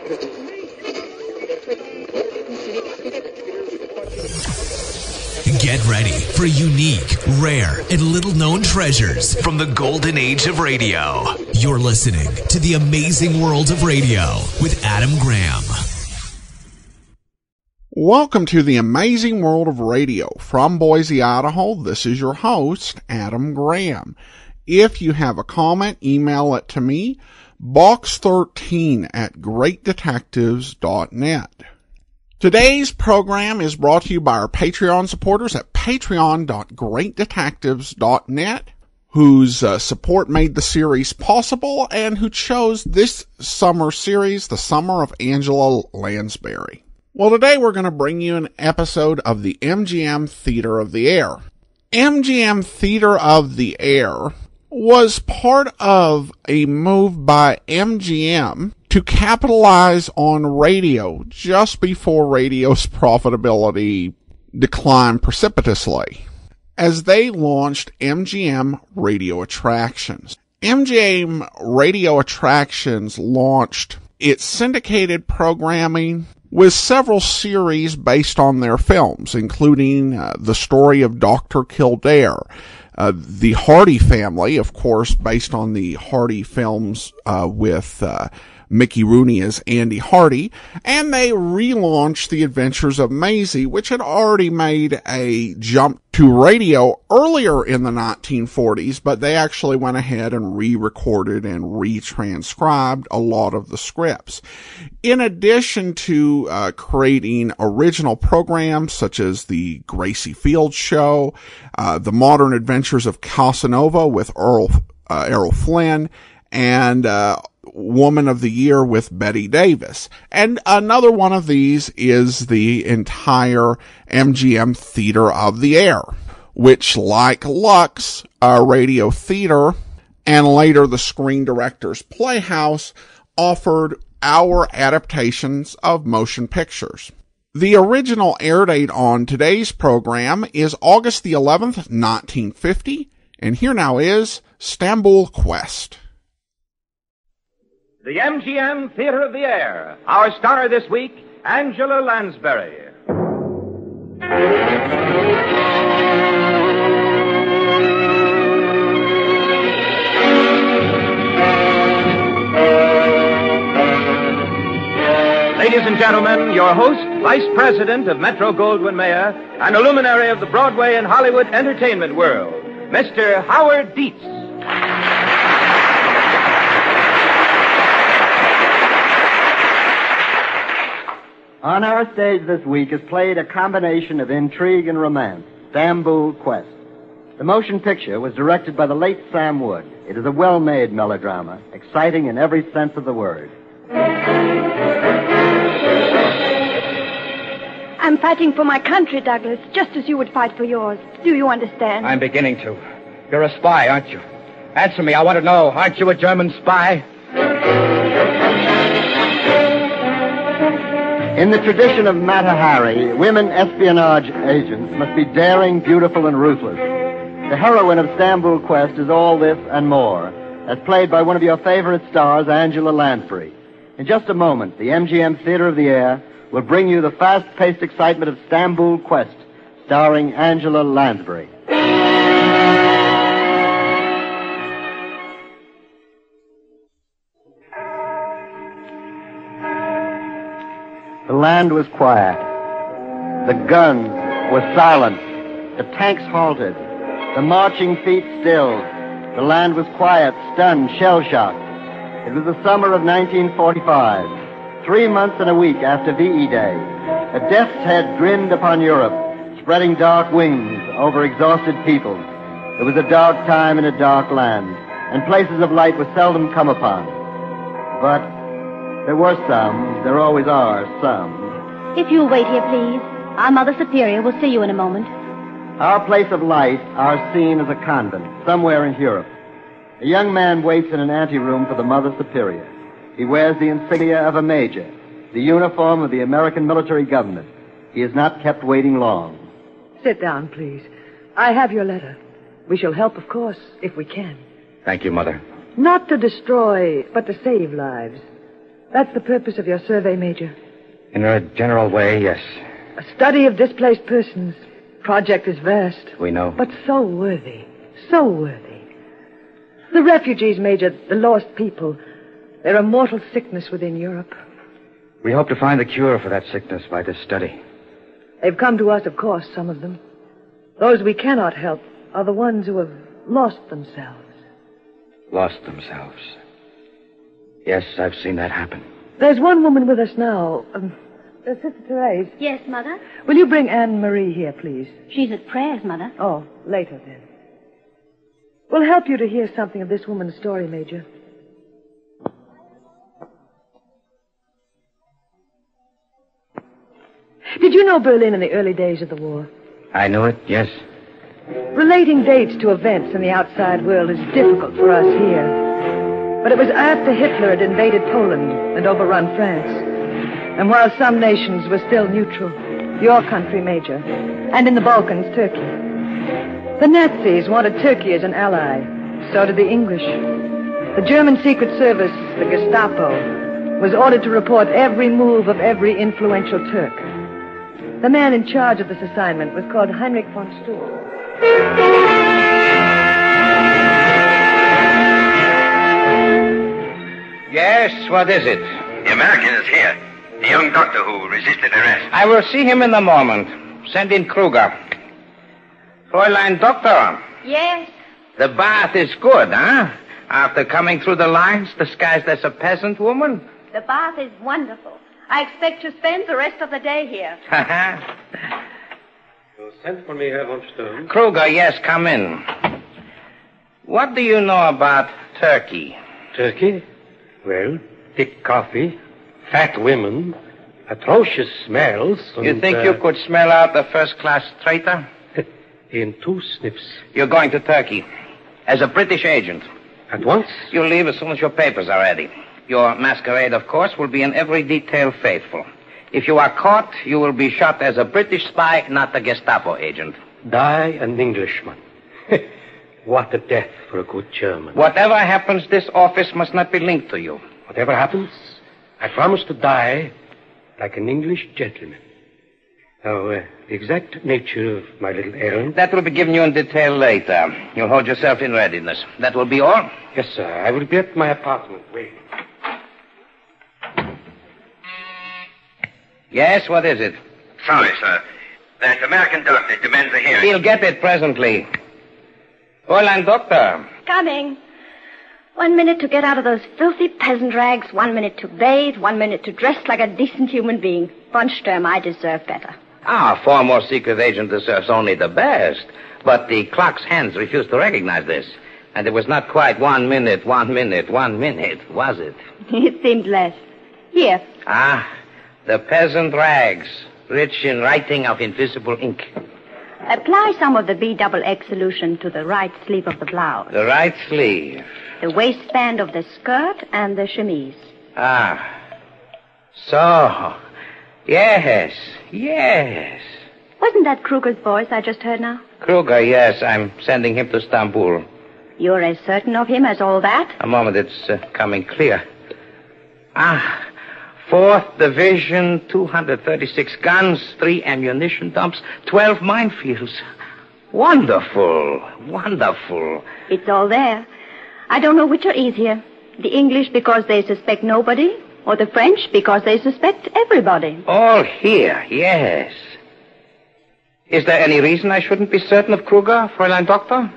Get ready for unique, rare, and little-known treasures from the golden age of radio. You're listening to The Amazing World of Radio with Adam Graham. Welcome to The Amazing World of Radio. From Boise, Idaho, this is your host, Adam Graham. If you have a comment, email it to me, box13@greatdetectives.net. Today's program is brought to you by our Patreon supporters at patreon.greatdetectives.net, whose support made the series possible and who chose this summer series, The Summer of Angela Lansbury. Well, today we're going to bring you an episode of the MGM Theater of the Air. MGM Theater of the Air was part of a move by MGM to capitalize on radio just before radio's profitability declined precipitously, as they launched MGM Radio Attractions. MGM Radio Attractions launched its syndicated programming with several series based on their films, including The Story of Dr. Kildare, The Hardy Family, of course, based on the Hardy films with Mickey Rooney as Andy Hardy, and they relaunched The Adventures of Maisie, which had already made a jump to radio earlier in the 1940s, but they actually went ahead and re-recorded and retranscribed a lot of the scripts. In addition to creating original programs such as the Gracie Fields Show, The Modern Adventures of Casanova with Errol Flynn, and Woman of the Year with Betty Davis. And another one of these is the entire MGM Theater of the Air, which, like Lux Radio Theater and later the Screen Directors Playhouse, offered hour adaptations of motion pictures. The original air date on today's program is August the 11th, 1950, and here now is Stamboul Quest. The MGM Theater of the Air. Our star this week, Angela Lansbury. Ladies and gentlemen, your host, Vice President of Metro-Goldwyn-Mayer, and a luminary of the Broadway and Hollywood entertainment world, Mr. Howard Dietz. On our stage this week is played a combination of intrigue and romance, Stamboul Quest. The motion picture was directed by the late Sam Wood. It is a well-made melodrama, exciting in every sense of the word. I'm fighting for my country, Douglas, just as you would fight for yours. Do you understand? I'm beginning to. You're a spy, aren't you? Answer me, I want to know. Aren't you a German spy? In the tradition of Mata Hari, women espionage agents must be daring, beautiful, and ruthless. The heroine of Stamboul Quest is all this and more, as played by one of your favorite stars, Angela Lansbury. In just a moment, the MGM Theater of the Air will bring you the fast-paced excitement of Stamboul Quest, starring Angela Lansbury. The land was quiet. The guns were silent. The tanks halted. The marching feet stilled. The land was quiet, stunned, shell-shocked. It was the summer of 1945, 3 months and a week after VE Day. A death's head grinned upon Europe, spreading dark wings over exhausted people. It was a dark time in a dark land, and places of light were seldom come upon. But there were some, there always are some. If you'll wait here, please. Our Mother Superior will see you in a moment. Our place of light, our scene is a convent, somewhere in Europe. A young man waits in an anteroom for the Mother Superior. He wears the insignia of a major, the uniform of the American military government. He is not kept waiting long. Sit down, please. I have your letter. We shall help, of course, if we can. Thank you, Mother. Not to destroy, but to save lives. That's the purpose of your survey, Major. In a general way, yes. A study of displaced persons. Project is vast. We know. But so worthy. So worthy. The refugees, Major, the lost people. They're a mortal sickness within Europe. We hope to find the cure for that sickness by this study. They've come to us, of course, some of them. Those we cannot help are the ones who have lost themselves. Lost themselves. Yes, I've seen that happen. There's one woman with us now. Sister Therese. Yes, Mother? Will you bring Anne-Marie here, please? She's at prayers, Mother. Oh, later then. We'll help you to hear something of this woman's story, Major. Did you know Berlin in the early days of the war? I knew it, yes. Relating dates to events in the outside world is difficult for us here. But it was after Hitler had invaded Poland and overrun France. And while some nations were still neutral, your country, Major, and in the Balkans, Turkey. The Nazis wanted Turkey as an ally. So did the English. The German Secret Service, the Gestapo, was ordered to report every move of every influential Turk. The man in charge of this assignment was called Heinrich von Stuhl. Yes, what is it? The American is here. The young doctor who resisted arrest. I will see him in a moment. Send in Kruger. Fräulein Doctor. Yes? The bath is good, huh? After coming through the lines disguised as a peasant woman? The bath is wonderful. I expect to spend the rest of the day here. You sent for me, Herr von Sturm. Kruger, yes, come in. What do you know about Turkey? Turkey? Well, thick coffee, fat women, atrocious smells. You think you could smell out a first-class traitor? In 2 sniffs. You're going to Turkey as a British agent. At once? You'll leave as soon as your papers are ready. Your masquerade, of course, will be in every detail faithful. If you are caught, you will be shot as a British spy, not a Gestapo agent. Die an Englishman. What a death for a good German. Whatever happens, this office must not be linked to you. Whatever happens, I promise to die like an English gentleman. Now, the exact nature of my little errand... That will be given you in detail later. You'll hold yourself in readiness. That will be all? Yes, sir. I will be at my apartment waiting. Yes, what is it? Sorry, sir. That American doctor demands a hearing. He'll get it presently. Fräulein Doctor. Coming. 1 minute to get out of those filthy peasant rags, 1 minute to bathe, 1 minute to dress like a decent human being. Von Sturm, I deserve better. Our former secret agent deserves only the best. But the clock's hands refused to recognize this. And it was not quite 1 minute, 1 minute, 1 minute, was it? It seemed less. Here. The peasant rags, rich in writing of invisible ink. Apply some of the BXX solution to the right sleeve of the blouse. The right sleeve. The waistband of the skirt and the chemise. So. Yes. Wasn't that Kruger's voice I just heard now? Kruger, yes. I'm sending him to Istanbul. You're as certain of him as all that? A moment, it's coming clear. 4th Division, 236 guns, 3 ammunition dumps, 12 minefields. Wonderful. It's all there. I don't know which are easier. The English because they suspect nobody, or the French because they suspect everybody. All here, yes. Is there any reason I shouldn't be certain of Kruger, Fräulein Doctor?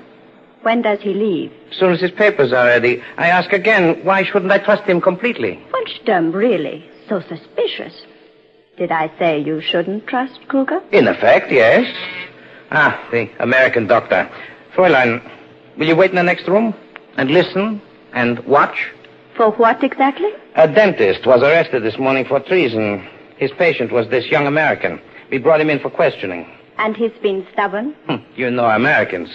When does he leave? As soon as his papers are ready. I ask again, why shouldn't I trust him completely? Von Sturm, really? So suspicious. Did I say you shouldn't trust Kruger? In effect, yes. The American doctor. Fräulein, will you wait in the next room? And listen? And watch? For what exactly? A dentist was arrested this morning for treason. His patient was this young American. We brought him in for questioning. And he's been stubborn? You know Americans.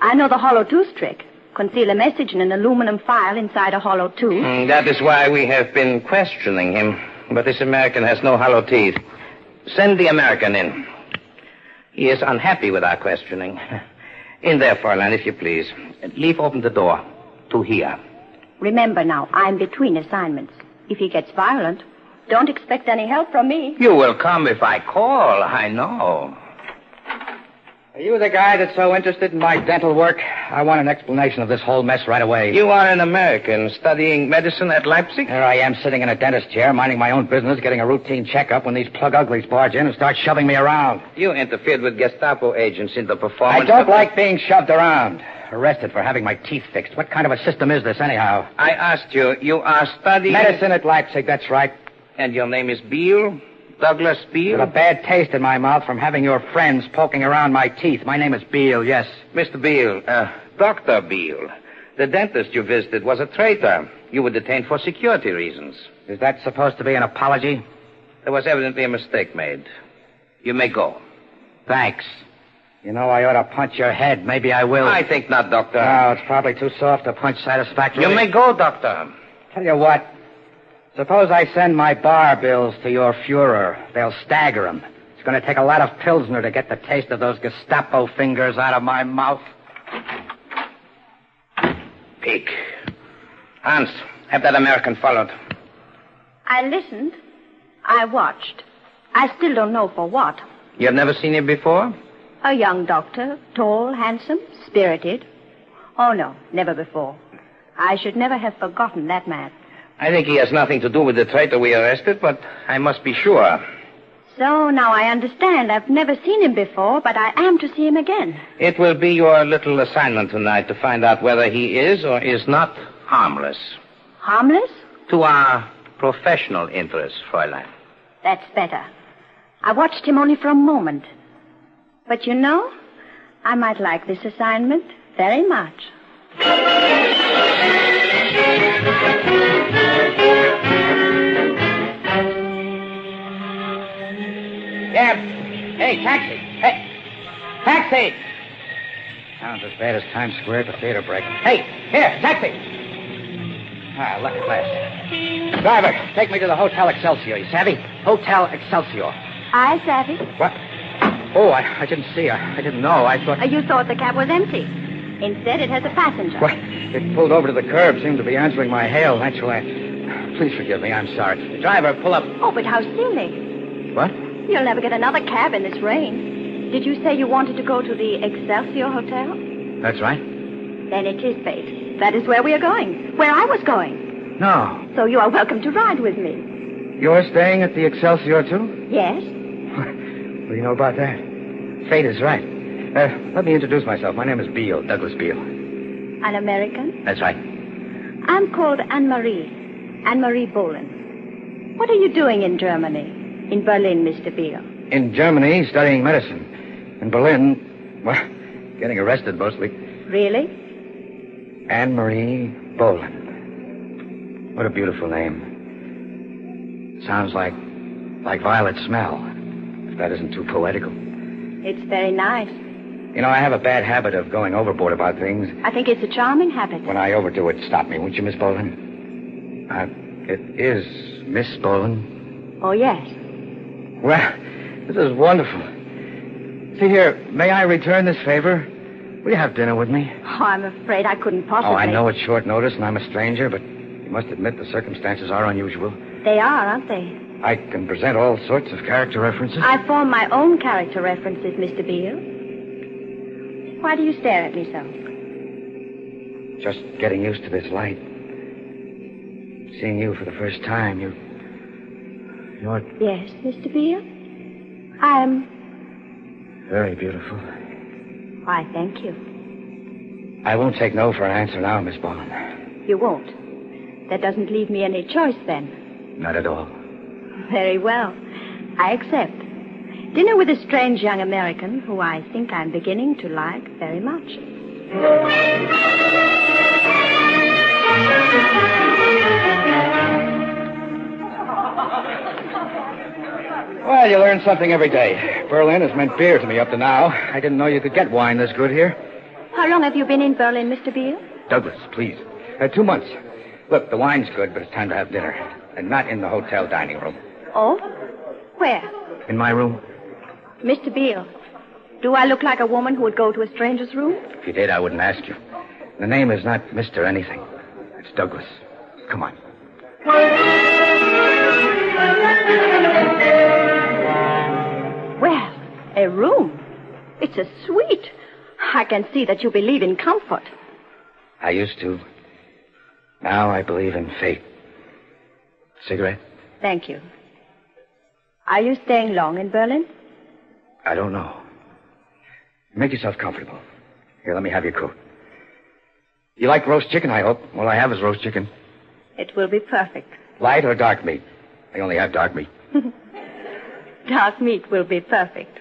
I know the hollow tooth trick. Conceal a message in an aluminum file inside a hollow tooth. That is why we have been questioning him. But this American has no hollow teeth. Send the American in. He is unhappy with our questioning. In there, Fräulein, if you please. Leave open the door to here. Remember now, I'm between assignments. If he gets violent, don't expect any help from me. You will come if I call, I know. Are you the guy that's so interested in my dental work? I want an explanation of this whole mess right away. You are an American studying medicine at Leipzig? Here I am sitting in a dentist chair, minding my own business, getting a routine checkup when these plug uglies barge in and start shoving me around. You interfered with Gestapo agents in the performance. I don't like being shoved around. Arrested for having my teeth fixed. What kind of a system is this, anyhow? I asked you, you are studying... Medicine at Leipzig, that's right. And your name is Beale? Douglas Beale? With a bad taste in my mouth from having your friends poking around my teeth. My name is Beale, yes. Mr. Beale, Dr. Beale, the dentist you visited was a traitor. You were detained for security reasons. Is that supposed to be an apology? There was evidently a mistake made. You may go. Thanks. You know, I ought to punch your head. Maybe I will. I think not, Doctor. No, it's probably too soft to punch satisfactorily. You may go, Doctor. Tell you what. Suppose I send my bar bills to your Fuhrer. They'll stagger him. It's going to take a lot of Pilsner to get the taste of those Gestapo fingers out of my mouth. Peek. Hans, have that American followed. I listened. I watched. I still don't know for what. You have never seen him before? A young doctor, tall, handsome, spirited. Oh, no, never before. I should never have forgotten that man. I think he has nothing to do with the traitor we arrested, but I must be sure. So now I understand. I've never seen him before, but I am to see him again. It will be your little assignment tonight to find out whether he is or is not harmless. Harmless? To our professional interests, Fräulein. That's better. I watched him only for a moment. But you know, I might like this assignment very much. Yeah. Hey, taxi. Hey. Taxi! Sounds as bad as Times Square at the theater break. Hey, here, taxi! Ah, luck at last. Driver, take me to the Hotel Excelsior. You savvy? Hotel Excelsior. I savvy. What? Oh, I didn't see her. I didn't know. I thought... You thought the cab was empty. Instead, it has a passenger. What? It pulled over to the curb, seemed to be answering my hail. Naturally. Please forgive me. I'm sorry. Driver, pull up. Oh, but how silly. What? You'll never get another cab in this rain. Did you say you wanted to go to the Excelsior Hotel? That's right. Then it is fate. That is where we are going. Where I was going. No. So you are welcome to ride with me. You're staying at the Excelsior, too? Yes. What do you know about that? Fate is right. Let me introduce myself. My name is Beale, Douglas Beale. An American? That's right. I'm called Anne-Marie. Anne-Marie Bohlen. What are you doing in Germany? In Berlin, Mr. Beale. In Germany, studying medicine. In Berlin, well, getting arrested mostly. Really? Anne-Marie Bohlen. What a beautiful name. Sounds like violet smell, if that isn't too poetical. It's very nice. You know, I have a bad habit of going overboard about things. I think it's a charming habit. When I overdo it, stop me, won't you, Miss Bohlen? It is Miss Bohlen. Oh, yes. Well, this is wonderful. See here, may I return this favor? Will you have dinner with me? Oh, I'm afraid I couldn't possibly. Oh, I know it's short notice and I'm a stranger, but you must admit the circumstances are unusual. They are, aren't they? I can present all sorts of character references. I form my own character references, Mr. Beale. Why do you stare at me so? Just getting used to this light. Seeing you for the first time, you're... Yes, Mr. Beale? I am... very beautiful. Why, thank you. I won't take no for an answer now, Miss Bohlen. You won't? That doesn't leave me any choice, then? Not at all. Very well. I accept. Dinner with a strange young American who I think I'm beginning to like very much. Well, you learn something every day. Berlin has meant beer to me up to now. I didn't know you could get wine this good here. How long have you been in Berlin, Mr. Beale? Douglas, please. 2 months. Look, the wine's good, but it's time to have dinner. And not in the hotel dining room. Oh? Where? In my room. Mr. Beale, do I look like a woman who would go to a stranger's room? If you did, I wouldn't ask you. The name is not Mr. anything. It's Douglas. Come on. A room? It's a suite. I can see that you believe in comfort. I used to. Now I believe in fate. Cigarette? Thank you. Are you staying long in Berlin? I don't know. Make yourself comfortable. Here, let me have your coat. You like roast chicken, I hope. All I have is roast chicken. It will be perfect. Light or dark meat? I only have dark meat. Dark meat will be perfect.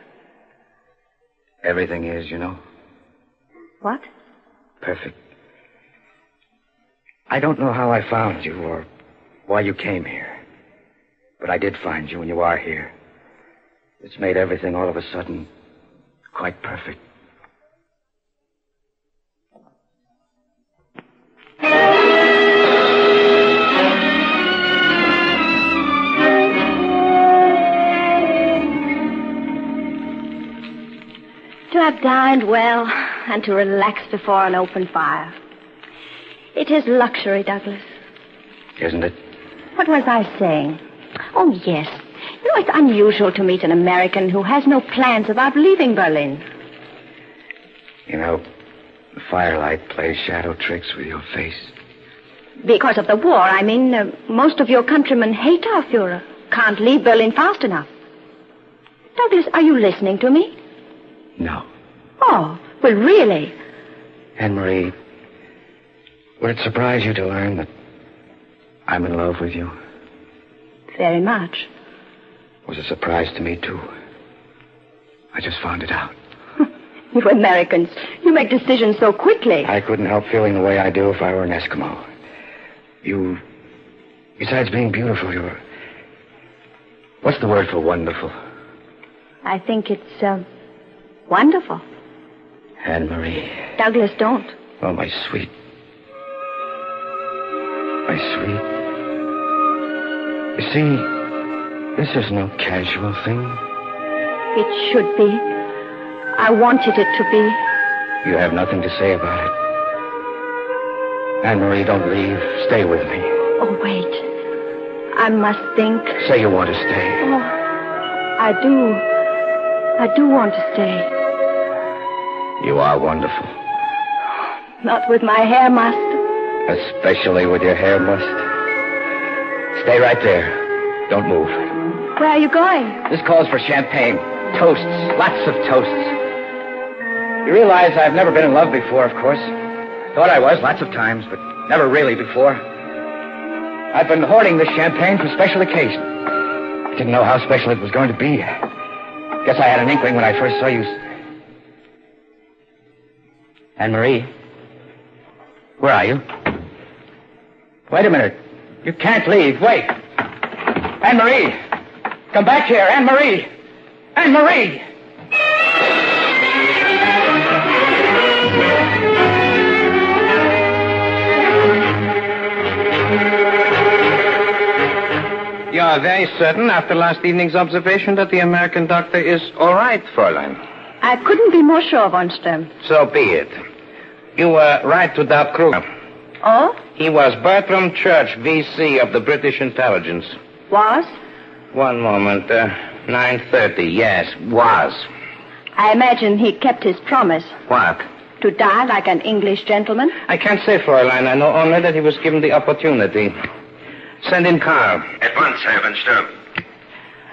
Everything is, you know. What? Perfect. I don't know how I found you or why you came here. But I did find you, and you are here. It's made everything all of a sudden quite perfect. To have dined well and to relax before an open fire. It is luxury, Douglas. Isn't it? What was I saying? Oh, yes. You know, it's unusual to meet an American who has no plans about leaving Berlin. You know, the firelight plays shadow tricks with your face. Because of the war, I mean, most of your countrymen hate our Fuhrer. Can't leave Berlin fast enough. Douglas, are you listening to me? No. Oh, well, really? Anne-Marie, would it surprise you to learn that I'm in love with you? Very much. It was a surprise to me, too. I just found it out. You Americans, you make decisions so quickly. I couldn't help feeling the way I do if I were an Eskimo. You, besides being beautiful, you're... What's the word for wonderful? I think it's, wonderful. Anne-Marie. Douglas, don't. Oh, my sweet. My sweet. You see, this is no casual thing. It should be. I wanted it to be. You have nothing to say about it. Anne-Marie, don't leave. Stay with me. Oh, wait. I must think. Say you want to stay. Oh, I do. I do want to stay. You are wonderful. Not with my hair mussed. Especially with your hair mussed. Stay right there. Don't move. Where are you going? This calls for champagne. Toasts. Lots of toasts. You realize I've never been in love before, of course. Thought I was lots of times, but never really before. I've been hoarding this champagne for special occasion. I didn't know how special it was going to be. Guess I had an inkling when I first saw you. Anne-Marie? Where are you? Wait a minute. You can't leave. Wait. Anne-Marie! Come back here, Anne-Marie! Anne-Marie! You are very certain, after last evening's observation, that the American doctor is all right, Fräulein? I couldn't be more sure, von Sturm. So be it. You were right to doubt Kruger. Oh? He was Bertram Church, V.C. of the British Intelligence. Was? One moment. 9:30. Yes, was. I imagine he kept his promise. What? To die like an English gentleman? I can't say, Fräulein. I know only that he was given the opportunity. Send in Karl. At once, Herr von Sturm.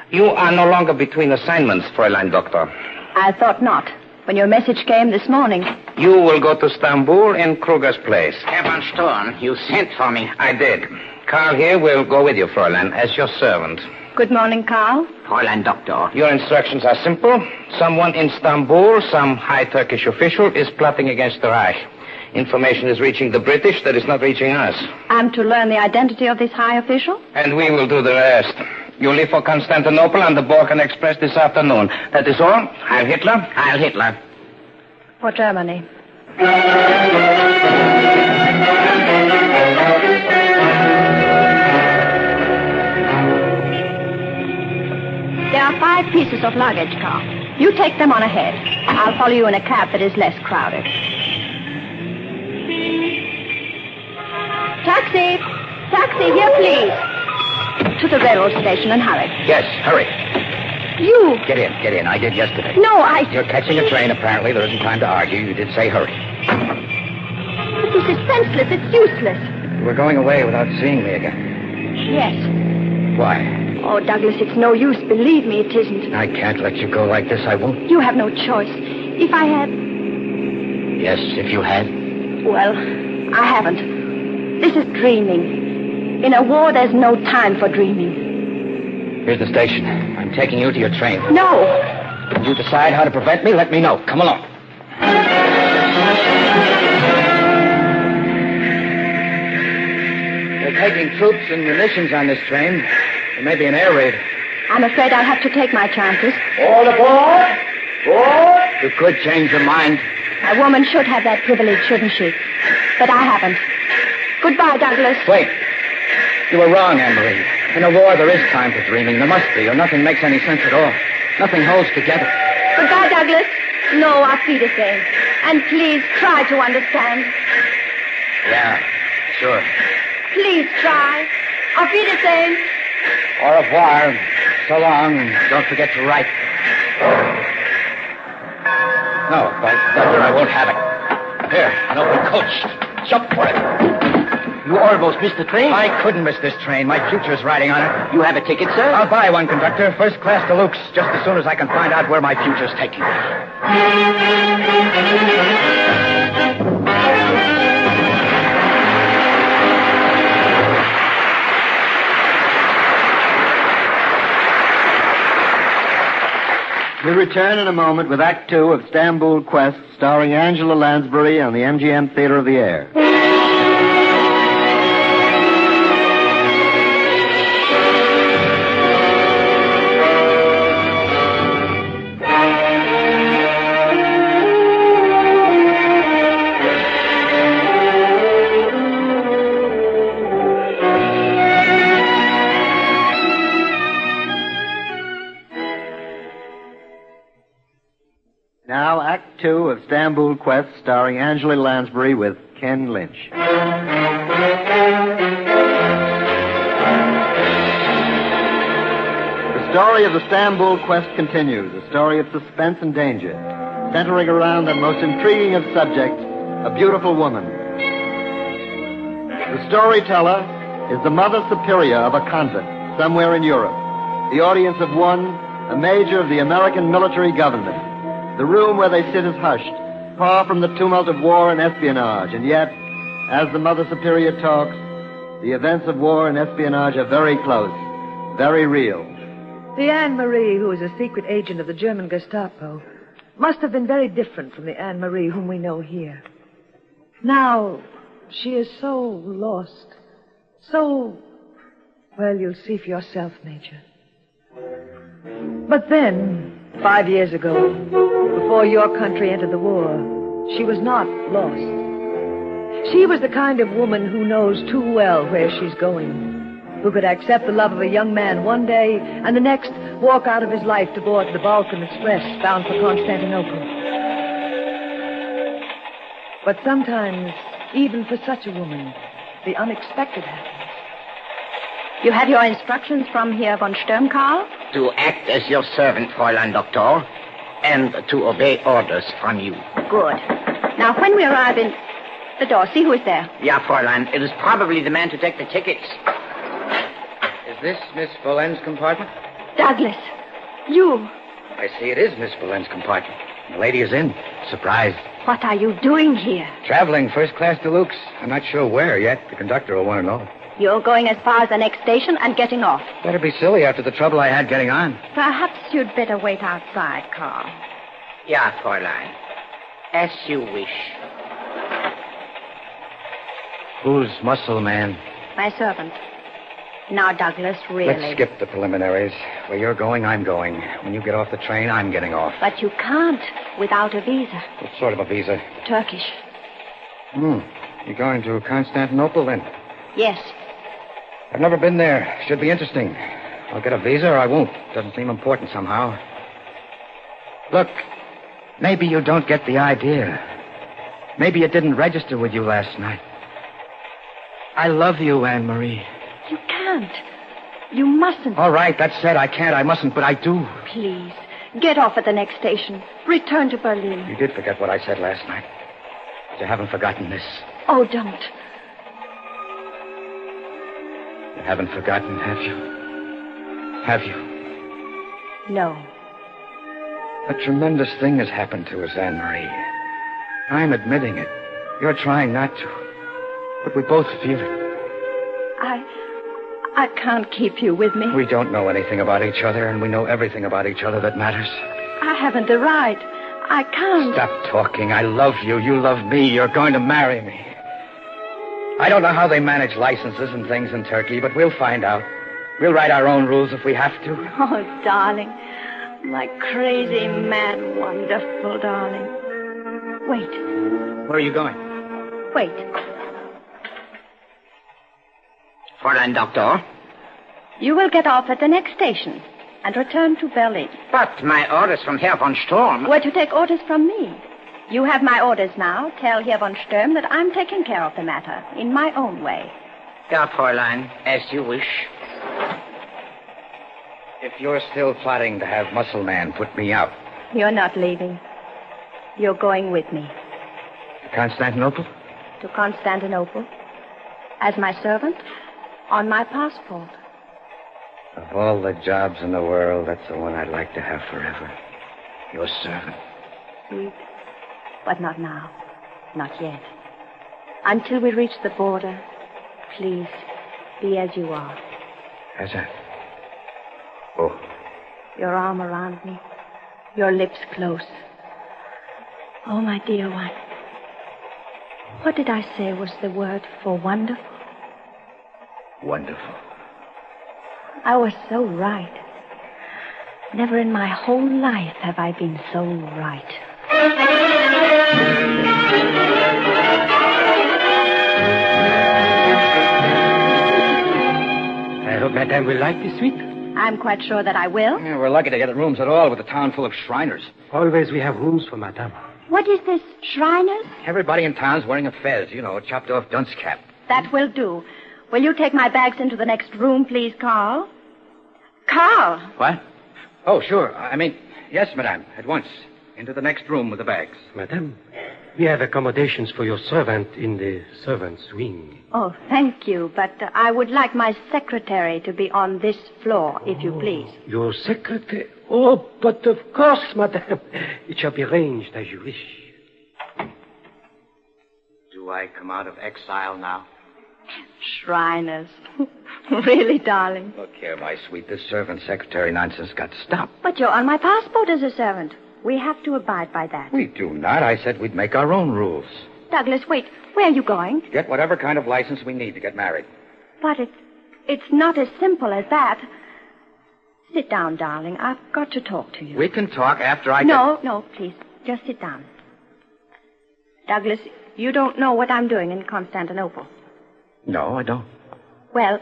You are no longer between assignments, Fräulein Doctor. I thought not. When your message came this morning. You will go to Stamboul in Kruger's place. Herr von Sturm, you sent for me. I did. Karl here will go with you, Fräulein, as your servant. Good morning, Karl. Fräulein Doctor. Your instructions are simple. Someone in Stamboul, some high Turkish official, is plotting against the Reich. Information is reaching the British that is not reaching us. I'm to learn the identity of this high official? And we will do the rest. You leave for Constantinople on the Balkan Express this afternoon. That is all. Heil Hitler. Heil Hitler. For Germany. There are 5 pieces of luggage, Carl. You take them on ahead. I'll follow you in a cab that is less crowded. Taxi! Taxi, here, please. To the railroad station and hurry. Yes, hurry. You. Get in. I did yesterday. No, You're catching a train, apparently. There isn't time to argue. You did say hurry. But this is senseless. It's useless. We're going away without seeing me again. Yes. Why? Oh, Douglas, it's no use. Believe me, it isn't. I can't let you go like this. I won't. You have no choice. If I had... Yes, if you had. Well, I haven't. This is dreaming. In a war, there's no time for dreaming. Here's the station. I'm taking you to your train. No. When you decide how to prevent me, let me know. Come along. They're taking troops and munitions on this train. There may be an air raid. I'm afraid I'll have to take my chances. All aboard! Board! You could change your mind. A woman should have that privilege, shouldn't she? But I haven't. Goodbye, Douglas. Wait. You were wrong, Anne-Marie. In a war, there is time for dreaming. There must be, or nothing makes any sense at all. Nothing holds together. Goodbye, Douglas. No, auf Wiedersehen. And please try to understand. Yeah, sure. Please try. Auf Wiedersehen. Au revoir. So long, and don't forget to write. No, by thunder, I won't have it. Here, an open coach. Jump for it. You almost missed the train? I couldn't miss this train. My future's riding on it. You have a ticket, sir? I'll buy one, conductor. First class to Luke's, just as soon as I can find out where my future's taking me. We return in a moment with Act Two of Stamboul Quest, starring Angela Lansbury on the MGM Theater of the Air. Now, Act Two of Stamboul Quest, starring Angela Lansbury with Ken Lynch. The story of the Stamboul Quest continues, a story of suspense and danger, centering around the most intriguing of subjects, a beautiful woman. The storyteller is the Mother Superior of a convent somewhere in Europe, the audience of one, a major of the American military government. The room where they sit is hushed, far from the tumult of war and espionage, and yet, as the Mother Superior talks, the events of war and espionage are very close, very real. The Anne-Marie, who is a secret agent of the German Gestapo, must have been very different from the Anne-Marie whom we know here. Now, she is so lost, so... Well, you'll see for yourself, Major. But then... 5 years ago, before your country entered the war, she was not lost. She was the kind of woman who knows too well where she's going, who could accept the love of a young man one day and the next walk out of his life to board the Balkan Express bound for Constantinople. But sometimes, even for such a woman, the unexpected happens. You have your instructions from Herr von Sturm, Karl? To act as your servant, Fräulein Doctor, and to obey orders from you. Good. Now, when we arrive in the door, see who is there. Yeah, Fräulein. It is probably the man to take the tickets. Is this Miss Boleyn's compartment? Douglas, you. I see it is Miss Boleyn's compartment. The lady is in. Surprise. What are you doing here? Traveling first class to Luke's. I'm not sure where yet. The conductor will want to know. You're going as far as the next station and getting off. Better be silly after the trouble I had getting on. Perhaps you'd better wait outside, Carl. Yeah, Fräulein. As you wish. Who's muscle man? My servant. Now, Douglas, really. Let's skip the preliminaries. Where you're going, I'm going. When you get off the train, I'm getting off. But you can't without a visa. What sort of a visa? Turkish. You're going to Constantinople, then? Yes. I've never been there. Should be interesting. I'll get a visa or I won't. Doesn't seem important somehow. Look, maybe you don't get the idea. Maybe it didn't register with you last night. I love you, Anne-Marie. You can't. You mustn't. All right, that's said. I can't, I mustn't, but I do. Please, get off at the next station. Return to Berlin. You did forget what I said last night. But you haven't forgotten this. Oh, don't. You haven't forgotten, have you? Have you? No. A tremendous thing has happened to us, Anne-Marie. I'm admitting it. You're trying not to. But we both feel it. I can't keep you with me. We don't know anything about each other, and we know everything about each other that matters. I haven't the right. I can't. Stop talking. I love you. You love me. You're going to marry me. I don't know how they manage licenses and things in Turkey, but we'll find out. We'll write our own rules if we have to. Oh, darling. My crazy, mad, wonderful darling. Wait. Where are you going? Wait. Fräulein Doctor. You will get off at the next station and return to Berlin. But my orders from Herr von Sturm... Were to take orders from me. You have my orders now. Tell Herr von Sturm that I'm taking care of the matter in my own way. Ja, Fräulein, as you wish. If you're still plotting to have Muscle Man put me out... You're not leaving. You're going with me. To Constantinople? To Constantinople. As my servant. On my passport. Of all the jobs in the world, that's the one I'd like to have forever. Your servant. Sweet. But not now. Not yet. Until we reach the border, please, be as you are. As I... Oh. Your arm around me. Your lips close. Oh, my dear one. What did I say was the word for wonderful? Wonderful. I was so right. Never in my whole life have I been so right. I hope Madame will like this suite. I'm quite sure that I will. Yeah, we're lucky to get rooms at all with a town full of Shriners. Always we have rooms for Madame. What is this, Shriners? Everybody in town's wearing a fez, you know, a chopped-off dunce cap. That will do. Will you take my bags into the next room, please, Carl? Carl! What? Oh, sure. I mean, yes, madame, at once. Into the next room with the bags. Madame, we have accommodations for your servant in the servant's wing. Oh, thank you, but I would like my secretary to be on this floor, if you please. Your secretary? Oh, but of course, madame. It shall be arranged as you wish. Do I come out of exile now? Shriners. Really, darling? Look here, my sweet. This servant secretary nonsense got to stop. But you're on my passport as a servant. We have to abide by that. We do not. I said we'd make our own rules. Douglas, wait. Where are you going? Get whatever kind of license we need to get married. But it's not as simple as that. Sit down, darling. I've got to talk to you. We can talk after I No, please. Just sit down. Douglas, you don't know what I'm doing in Constantinople. No, I don't. Well,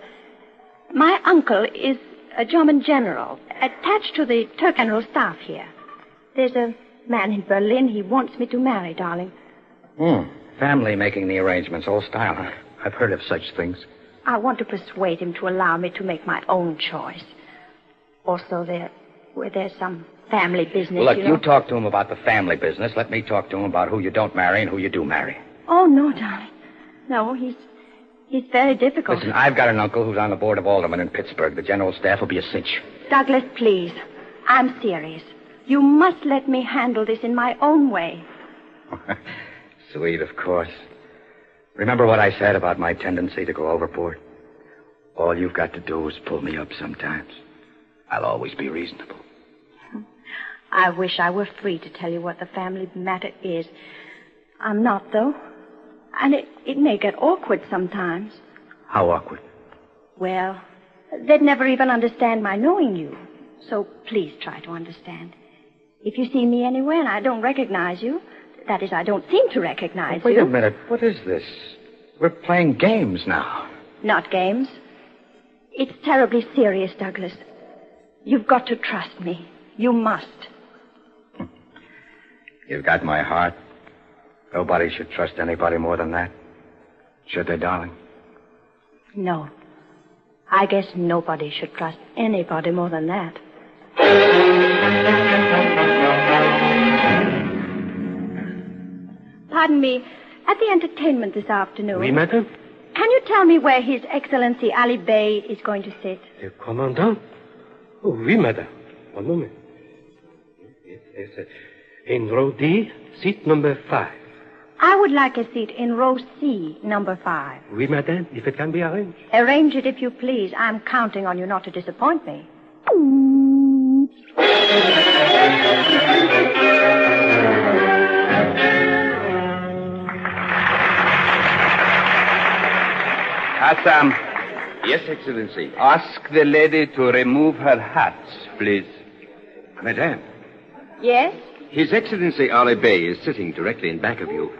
my uncle is a German general attached to the Turk General Staff here. There's a man in Berlin he wants me to marry, darling. Family making the arrangements, old style, huh? I've heard of such things. I want to persuade him to allow me to make my own choice. Also, where there's some family business, Well, look, you know. you talk to him about the family business. Let me talk to him about who you don't marry and who you do marry. Oh, no, darling. No, he's very difficult. Listen, I've got an uncle who's on the board of aldermen in Pittsburgh. The general staff will be a cinch. Douglas, please. I'm serious. You must let me handle this in my own way. Sweet, of course. Remember what I said about my tendency to go overboard? All you've got to do is pull me up sometimes. I'll always be reasonable. I wish I were free to tell you what the family matter is. I'm not, though. And it may get awkward sometimes. How awkward? Well, they'd never even understand my knowing you. So please try to understand. If you see me anywhere and I don't recognize you, that is, I don't seem to recognize you. Wait a minute. What is this? We're playing games now. Not games. It's terribly serious, Douglas. You've got to trust me. You must. You've got my heart. Nobody should trust anybody more than that. Should they, darling? No. I guess nobody should trust anybody more than that. Pardon me, at the entertainment this afternoon... Oui, madame? Can you tell me where His Excellency Ali Bey is going to sit? Le commandant? Oh, oui, madame. One moment. Yes. In row D, seat number 5. I would like a seat in row C, number 5. Oui, madame, if it can be arranged. Arrange it if you please. I'm counting on you not to disappoint me. Assam. Yes, Excellency. Ask the lady to remove her hat, please. Madame. Yes? His Excellency Ali Bey is sitting directly in back of you.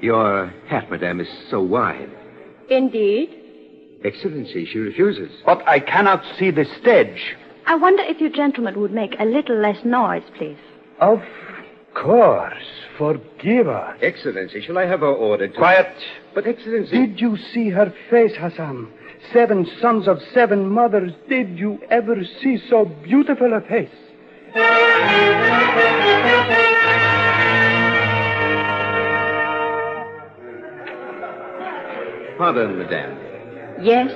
Your hat, madame, is so wide. Indeed. Excellency, she refuses. But I cannot see the stage. I wonder if you gentlemen would make a little less noise, please. Of course. Forgive us. Excellency, shall I have her ordered to... Quiet. But, Excellency... Did you see her face, Hassan? 7 sons of 7 mothers. Did you ever see so beautiful a face? Pardon, madame. Yes?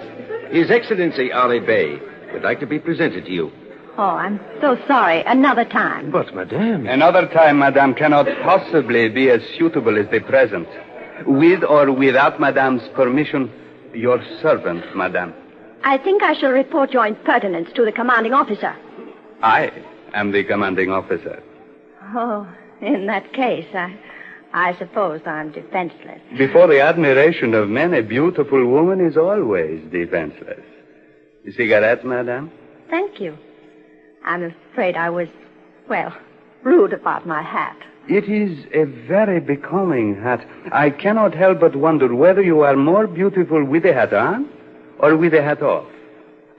His Excellency Ali Bey would like to be presented to you. Oh, I'm so sorry. Another time. But, madame... Another time, madame, cannot possibly be as suitable as the present. With or without madame's permission, your servant, madame. I think I shall report your impertinence to the commanding officer. I am the commanding officer. Oh, in that case, I suppose I'm defenseless. Before the admiration of men, a beautiful woman is always defenseless. A cigarette, madame? Thank you. I'm afraid I was, rude about my hat. It is a very becoming hat. I cannot help but wonder whether you are more beautiful with the hat on or with the hat off.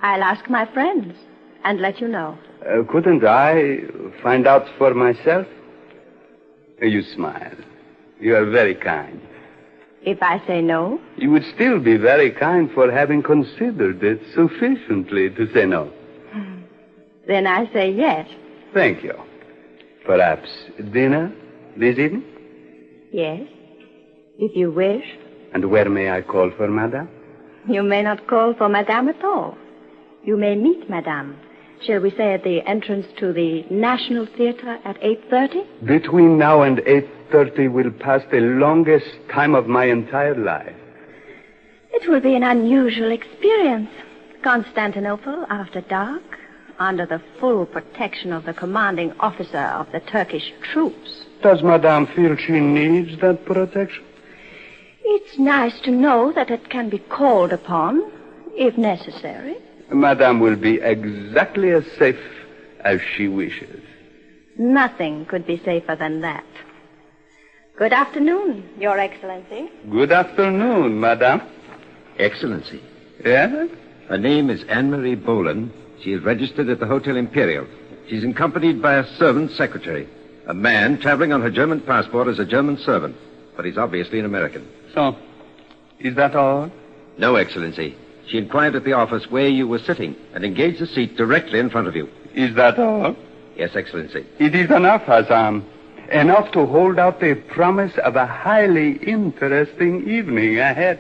I'll ask my friends and let you know. Couldn't I find out for myself? You smile. You are very kind. If I say no? You would still be very kind for having considered it sufficiently to say no. Then I say yes. Thank you. Perhaps dinner this evening? Yes, if you wish. And where may I call for madame? You may not call for madame at all. You may meet madame. Shall we say at the entrance to the National Theatre at 8:30? Between now and 8:30 will pass the longest time of my entire life. It will be an unusual experience. Constantinople after dark, under the full protection of the commanding officer of the Turkish troops. Does madame feel she needs that protection? It's nice to know that it can be called upon, if necessary. Madame will be exactly as safe as she wishes. Nothing could be safer than that. Good afternoon, Your Excellency. Good afternoon, madame. Excellency. Yes? Her name is Anne-Marie Boland. She is registered at the Hotel Imperial. She's accompanied by a servant secretary. A man traveling on her German passport as a German servant. But he's obviously an American. So, is that all? No, Excellency. She inquired at the office where you were sitting and engaged a seat directly in front of you. Is that all? Yes, Excellency. It is enough, Hassan. Enough to hold out the promise of a highly interesting evening ahead.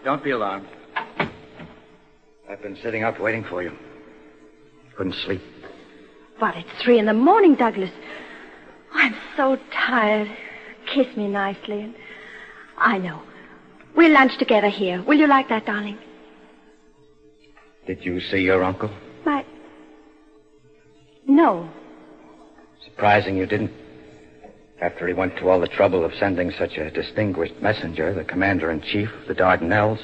Don't be alarmed. I've been sitting up waiting for you. Couldn't sleep. But it's 3 a.m, Douglas. I'm so tired. Kiss me nicely. I know. We'll lunch together here. Will you like that, darling? Did you see your uncle? No. Surprising you didn't. After he went to all the trouble of sending such a distinguished messenger, the commander-in-chief of the Dardanelles.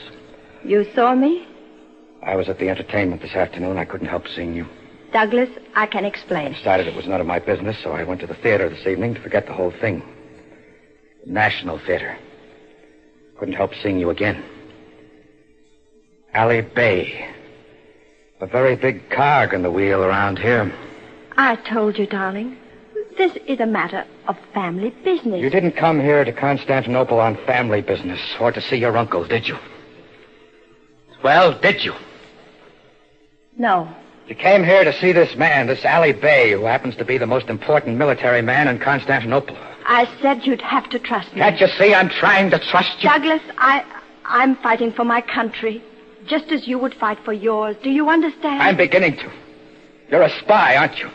You saw me? I was at the entertainment this afternoon. I couldn't help seeing you. Douglas, I can explain. I decided it was none of my business, so I went to the theater this evening to forget the whole thing. National Theater. couldn't help seeing you again. Allie Bay. A very big cog in the wheel around here. I told you, darling. This is a matter of family business. You didn't come here to Constantinople on family business or to see your uncle, did you? Well, did you? No. You came here to see this man, this Allie Bay, who happens to be the most important military man in Constantinople. I said you'd have to trust me. Can't you see I'm trying to trust you? Douglas, I'm fighting for my country, just as you would fight for yours. Do you understand? I'm beginning to. You're a spy, aren't you?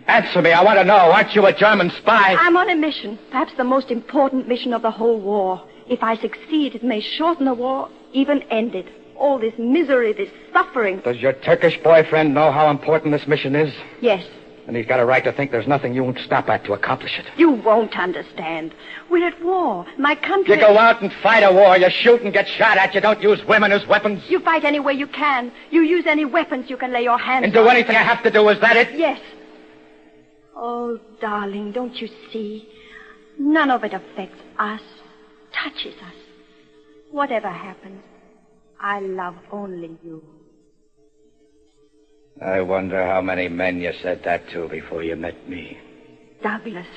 Answer me. I want to know. Aren't you a German spy? I'm on a mission, perhaps the most important mission of the whole war. If I succeed, it may shorten the war, even end it. All this misery, this suffering. Does your Turkish boyfriend know how important this mission is? Yes. And he's got a right to think there's nothing you won't stop at to accomplish it. You won't understand. We're at war. My country... You go out and fight a war. You shoot and get shot at. You don't use women as weapons. You fight any way you can. You use any weapons you can lay your hands on. And do anything I have to do. Is that it? Yes. Oh, darling, don't you see? None of it affects us, touches us. Whatever happens, I love only you. I wonder how many men you said that to before you met me. Douglas.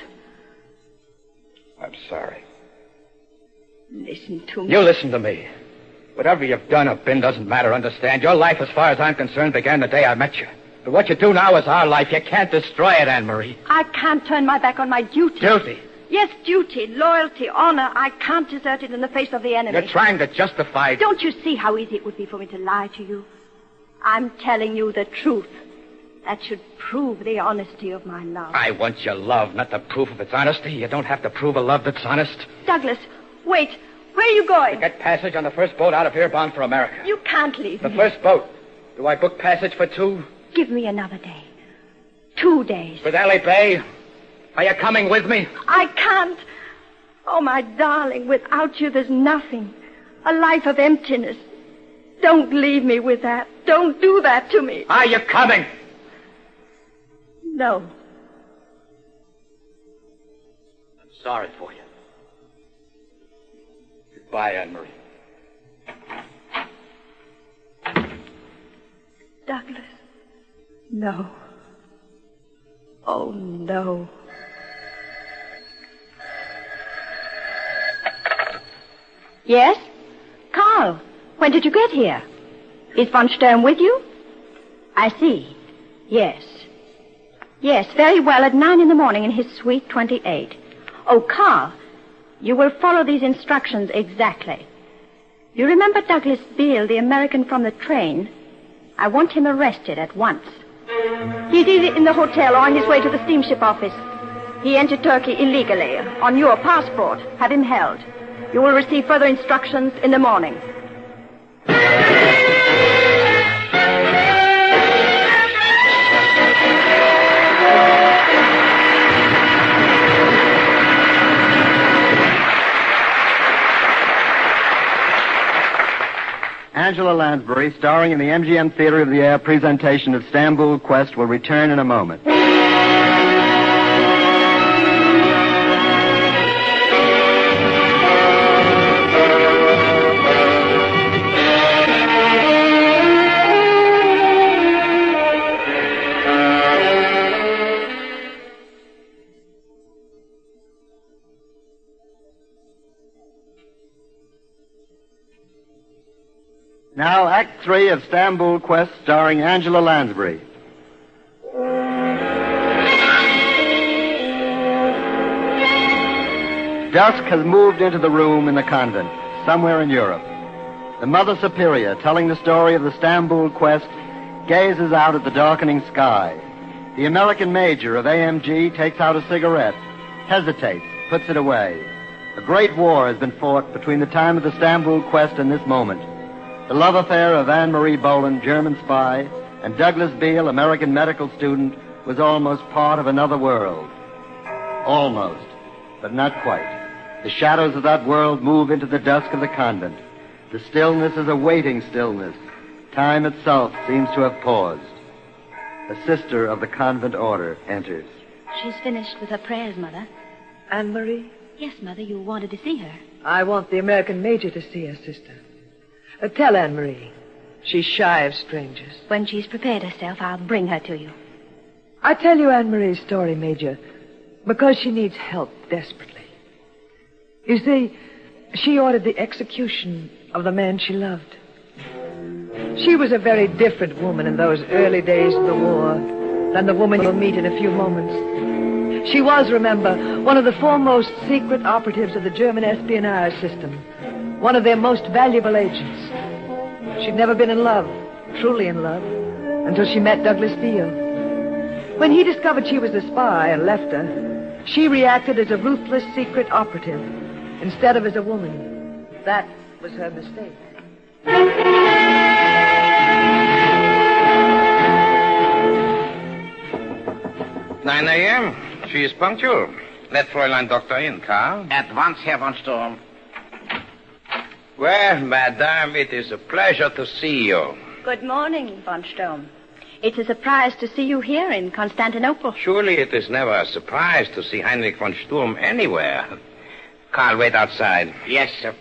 I'm sorry. Listen to me. You listen to me. Whatever you've done or been doesn't matter, understand? Your life, as far as I'm concerned, began the day I met you. But what you do now is our life. You can't destroy it, Anne-Marie. I can't turn my back on my duty. Duty? Yes, duty, loyalty, honor. I can't desert it in the face of the enemy. You're trying to justify... Don't you see how easy it would be for me to lie to you? I'm telling you the truth. That should prove the honesty of my love. I want your love, not the proof of its honesty. You don't have to prove a love that's honest. Douglas, wait. Where are you going? I get passage on the first boat out of here bound for America. You can't leave me. The first boat. Do I book passage for 2? Give me another day. 2 days. With Allie Bay? Are you coming with me? I can't. Oh, my darling, without you, there's nothing. A life of emptiness. Don't leave me with that. Don't do that to me. Are you coming? No. I'm sorry for you. Goodbye, Anne-Marie. Douglas. No. Oh, no. Yes? Carl, when did you get here? Is von Sturm with you? I see. Yes. Yes, very well, at 9 a.m. in his suite 28. Oh, Carl, you will follow these instructions exactly. You remember Douglas Beale, the American from the train? I want him arrested at once. He's either in the hotel or on his way to the steamship office. He entered Turkey illegally, on your passport. Have him held. You will receive further instructions in the morning. Angela Lansbury, starring in the MGM Theater of the Air presentation of Stamboul Quest, will return in a moment. Now, Act 3 of Stamboul Quest, starring Angela Lansbury. Dusk has moved into the room in the convent, somewhere in Europe. The Mother Superior, telling the story of the Stamboul Quest, gazes out at the darkening sky. The American major of AMG takes out a cigarette, hesitates, puts it away. A great war has been fought between the time of the Stamboul Quest and this moment. The love affair of Anne-Marie Boland, German spy, and Douglas Beale, American medical student, was almost part of another world. Almost, but not quite. The shadows of that world move into the dusk of the convent. The stillness is a waiting stillness. Time itself seems to have paused. A sister of the convent order enters. She's finished with her prayers, Mother. Anne-Marie? Yes, Mother, you wanted to see her. I want the American major to see her, sister. Tell Anne-Marie. She's shy of strangers. When she's prepared herself, I'll bring her to you. I tell you Anne-Marie's story, Major, because she needs help desperately. You see, she ordered the execution of the man she loved. She was a very different woman in those early days of the war than the woman you'll meet in a few moments. She was, remember, one of the foremost secret operatives of the German espionage system, one of their most valuable agents. She'd never been in love, truly in love, until she met Douglas Beale. When he discovered she was a spy and left her, she reacted as a ruthless secret operative instead of as a woman. That was her mistake. 9 a.m. She is punctual. Let Fräulein Doctor in, Karl. At once, Herr von Sturm. Well, Madame, it is a pleasure to see you. Good morning, von Sturm. It's a surprise to see you here in Constantinople. Surely it is never a surprise to see Heinrich von Sturm anywhere. Karl, wait outside. Yes, sir.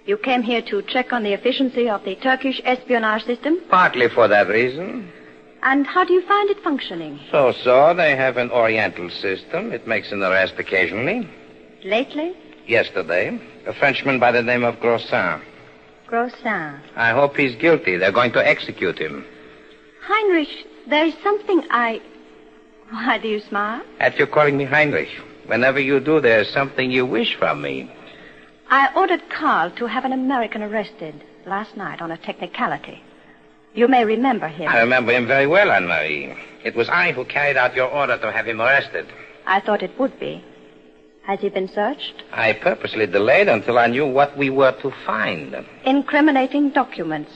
You came here to check on the efficiency of the Turkish espionage system? Partly for that reason. And how do you find it functioning? So. They have an Oriental system. It makes an arrest occasionally. Lately? Yesterday. A Frenchman by the name of Grossin. Grossin. I hope he's guilty. They're going to execute him. Heinrich, there is something Why do you smile? At you calling me Heinrich. Whenever you do, there's something you wish from me. I ordered Karl to have an American arrested last night on a technicality. You may remember him. I remember him very well, Anne-Marie. It was I who carried out your order to have him arrested. I thought it would be. Has he been searched? I purposely delayed until I knew what we were to find. Incriminating documents,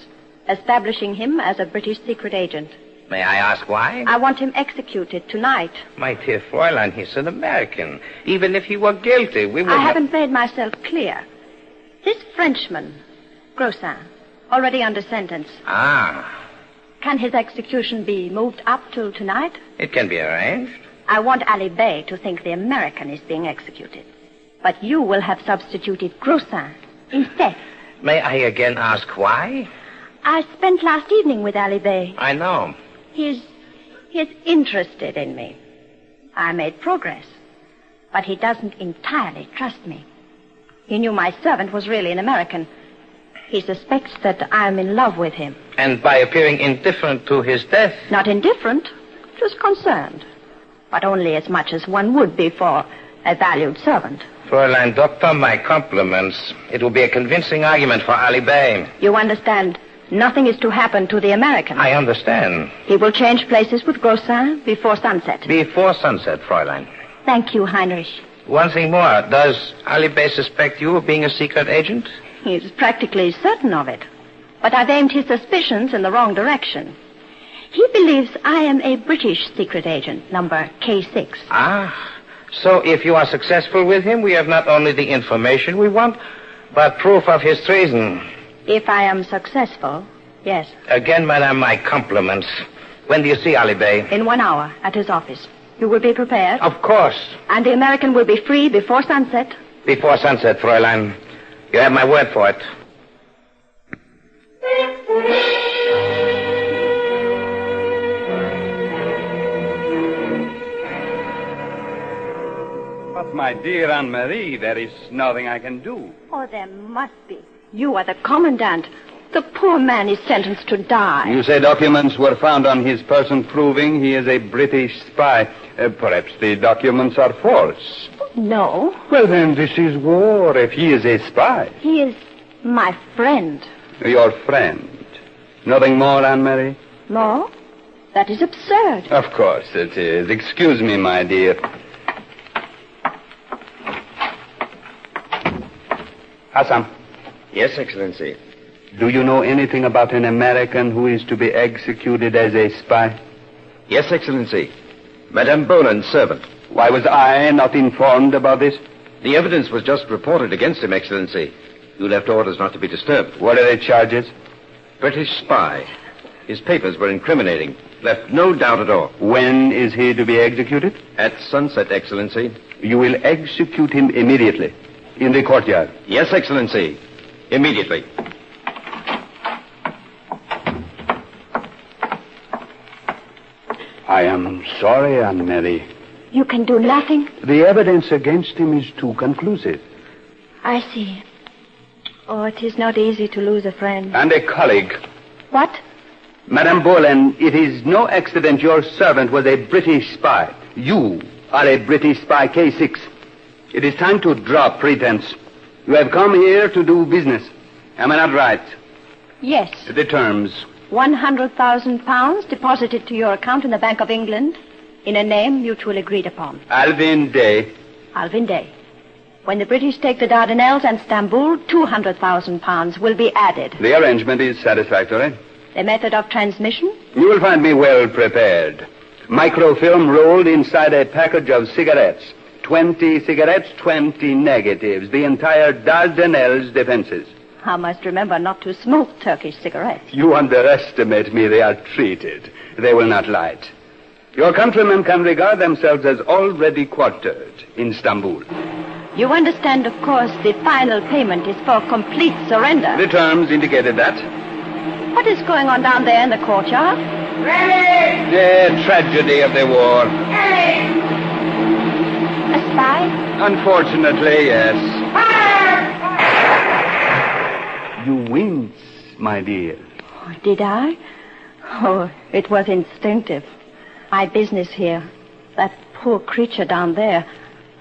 establishing him as a British secret agent. May I ask why? I want him executed tonight. My dear Fräulein, he's an American. Even if he were guilty, we would I haven't made myself clear. This Frenchman, Grossin, already under sentence. Can his execution be moved up till tonight? It can be arranged. I want Ali Bey to think the American is being executed. But you will have substituted Grossin instead. May I again ask why? I spent last evening with Ali Bey. I know. He's interested in me. I made progress. But he doesn't entirely trust me. He knew my servant was really an American. He suspects that I'm in love with him. And by appearing indifferent to his death? Not indifferent, just concerned. But only as much as one would be for a valued servant. Fräulein Doctor, my compliments. It will be a convincing argument for Ali Bey. You understand, nothing is to happen to the American. I understand. He will change places with Grossin before sunset. Before sunset, Fräulein. Thank you, Heinrich. One thing more. Does Ali Bey suspect you of being a secret agent? He's practically certain of it. But I've aimed his suspicions in the wrong direction. He believes I am a British secret agent, number K6. So if you are successful with him, we have not only the information we want, but proof of his treason. If I am successful, yes. Again, madame, my compliments. When do you see Ali Bey? In 1 hour, at his office. You will be prepared? Of course. And the American will be free before sunset? Before sunset, Fräulein. You have my word for it. But, my dear Anne-Marie, there is nothing I can do. Oh, there must be. You are the commandant. The poor man is sentenced to die. You say documents were found on his person proving he is a British spy. Perhaps the documents are false. No. Well, then, this is war if he is a spy. He is my friend. Your friend. Nothing more, Anne-Marie? More? That is absurd. Of course it is. Excuse me, my dear. Hassan. Yes, Excellency. Do you know anything about an American who is to be executed as a spy? Yes, Excellency. Madame Boland's servant. Why was I not informed about this? The evidence was just reported against him, Excellency. You left orders not to be disturbed. What are the charges? British spy. His papers were incriminating. Left no doubt at all. When is he to be executed? At sunset, Excellency. You will execute him immediately. In the courtyard. Yes, Excellency. Immediately. I am sorry, Anne-Marie. You can do nothing? The evidence against him is too conclusive. I see. Oh, it is not easy to lose a friend. And a colleague. What? Madame Boleyn, it is no accident your servant was a British spy. You are a British spy, K6. It is time to drop pretense. You have come here to do business. Am I not right? Yes. The terms. £100,000 deposited to your account in the Bank of England in a name mutually agreed upon. Alvin Day. Alvin Day. When the British take the Dardanelles and Stamboul, £200,000 will be added. The arrangement is satisfactory. The method of transmission? You will find me well prepared. Microfilm rolled inside a package of cigarettes. 20 cigarettes, 20 negatives. The entire Dardanelles defenses. I must remember not to smoke Turkish cigarettes. You underestimate me. They are treated. They will not light. Your countrymen can regard themselves as already quartered in Istanbul. You understand, of course, the final payment is for complete surrender. The terms indicated that. What is going on down there in the courtyard? Ready! The tragedy of the war. Ready! A spy? Unfortunately, yes. You wince, my dear. Oh, did I? Oh, it was instinctive. My business here. That poor creature down there.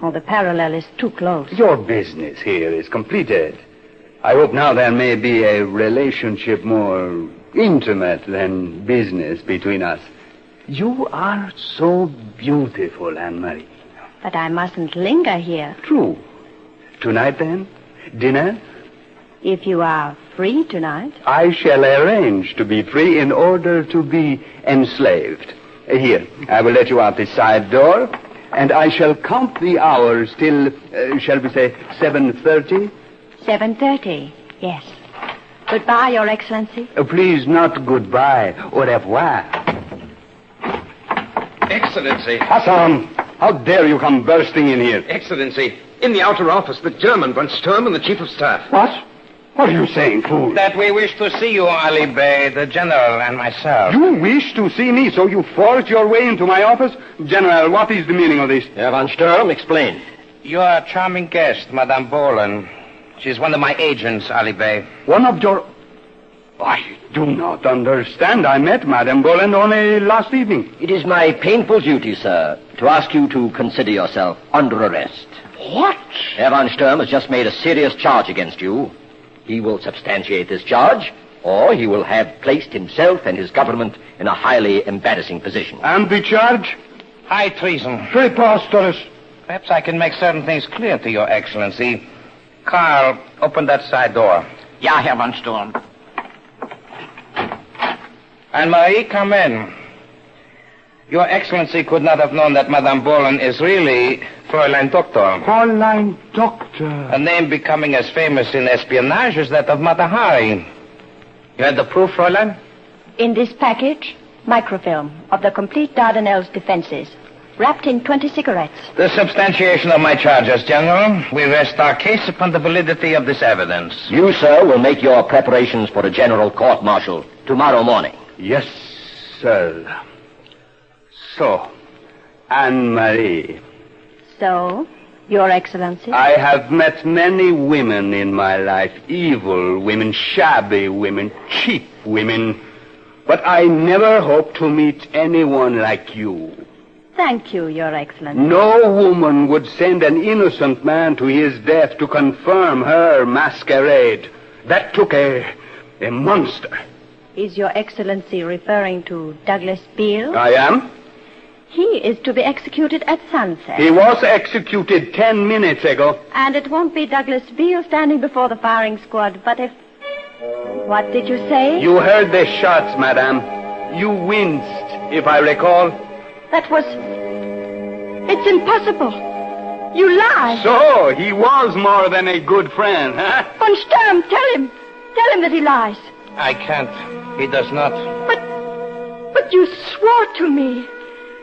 Oh, the parallel is too close. Your business here is completed. I hope now there may be a relationship more intimate than business between us. You are so beautiful, Anne-Marie. But I mustn't linger here. True. Tonight, then? Dinner? If you are free tonight. I shall arrange to be free in order to be enslaved. Here, I will let you out the side door, and I shall count the hours till, shall we say, 7:30? 7:30, yes. Goodbye, Your Excellency. Please, not goodbye. Au revoir. Excellency. Hassan, how dare you come bursting in here? Excellency, in the outer office, the German, von Sturm, and the Chief of Staff. What? What are you saying, fool? That we wish to see you, Ali Bey, the General, and myself. You wish to see me, so you forced your way into my office? General, what is the meaning of this? Herr von Sturm, explain. Your charming guest, Madame Boleyn. She's one of my agents, Ali Bey. One of your... I do not understand. I met Madame Boleyn only last evening. It is my painful duty, sir, to ask you to consider yourself under arrest. What? Herr von Sturm has just made a serious charge against you. He will substantiate this charge, or he will have placed himself and his government in a highly embarrassing position. And the charge? High treason. Preposterous. Perhaps I can make certain things clear to Your Excellency. Carl, open that side door. Ja, Herr von Sturm. Anne-Marie, come in. Your Excellency could not have known that Madame Boleyn is really Fräulein Doktor. Fräulein Doktor. A name becoming as famous in espionage as that of Mata Hari. You had the proof, Fräulein? In this package, microfilm of the complete Dardanelles defenses, wrapped in 20 cigarettes. The substantiation of my charges, General. We rest our case upon the validity of this evidence. You, sir, will make your preparations for a general court-martial tomorrow morning. Yes, sir. So, Anne-Marie. So, Your Excellency? I have met many women in my life. Evil women, shabby women, cheap women. But I never hoped to meet anyone like you. Thank you, Your Excellency. No woman would send an innocent man to his death to confirm her masquerade. That took a monster. Is Your Excellency referring to Douglas Beale? I am. He is to be executed at sunset. He was executed 10 minutes ago. And it won't be Douglas Beale standing before the firing squad, but if... What did you say? You heard the shots, madame. You winced, if I recall. That was... It's impossible. You lie. So, he was more than a good friend, huh? Von Sturm, tell him. Tell him that he lies. I can't. He does not. But you swore to me.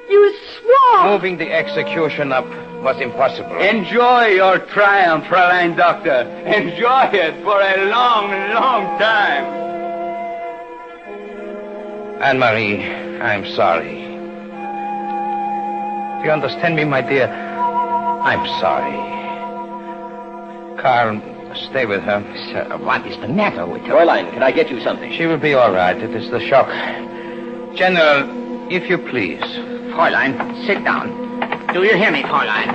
You swore. Moving the execution up was impossible. Enjoy your triumph, Fräulein Doctor. Enjoy it for a long, long time. Anne-Marie, I'm sorry. Do you understand me, my dear? I'm sorry. Carl, stay with her. Sir, what is the matter with her? Fräulein, can I get you something? She will be all right. It is the shock. General, if you please. Fräulein, sit down. Do you hear me, Fräulein?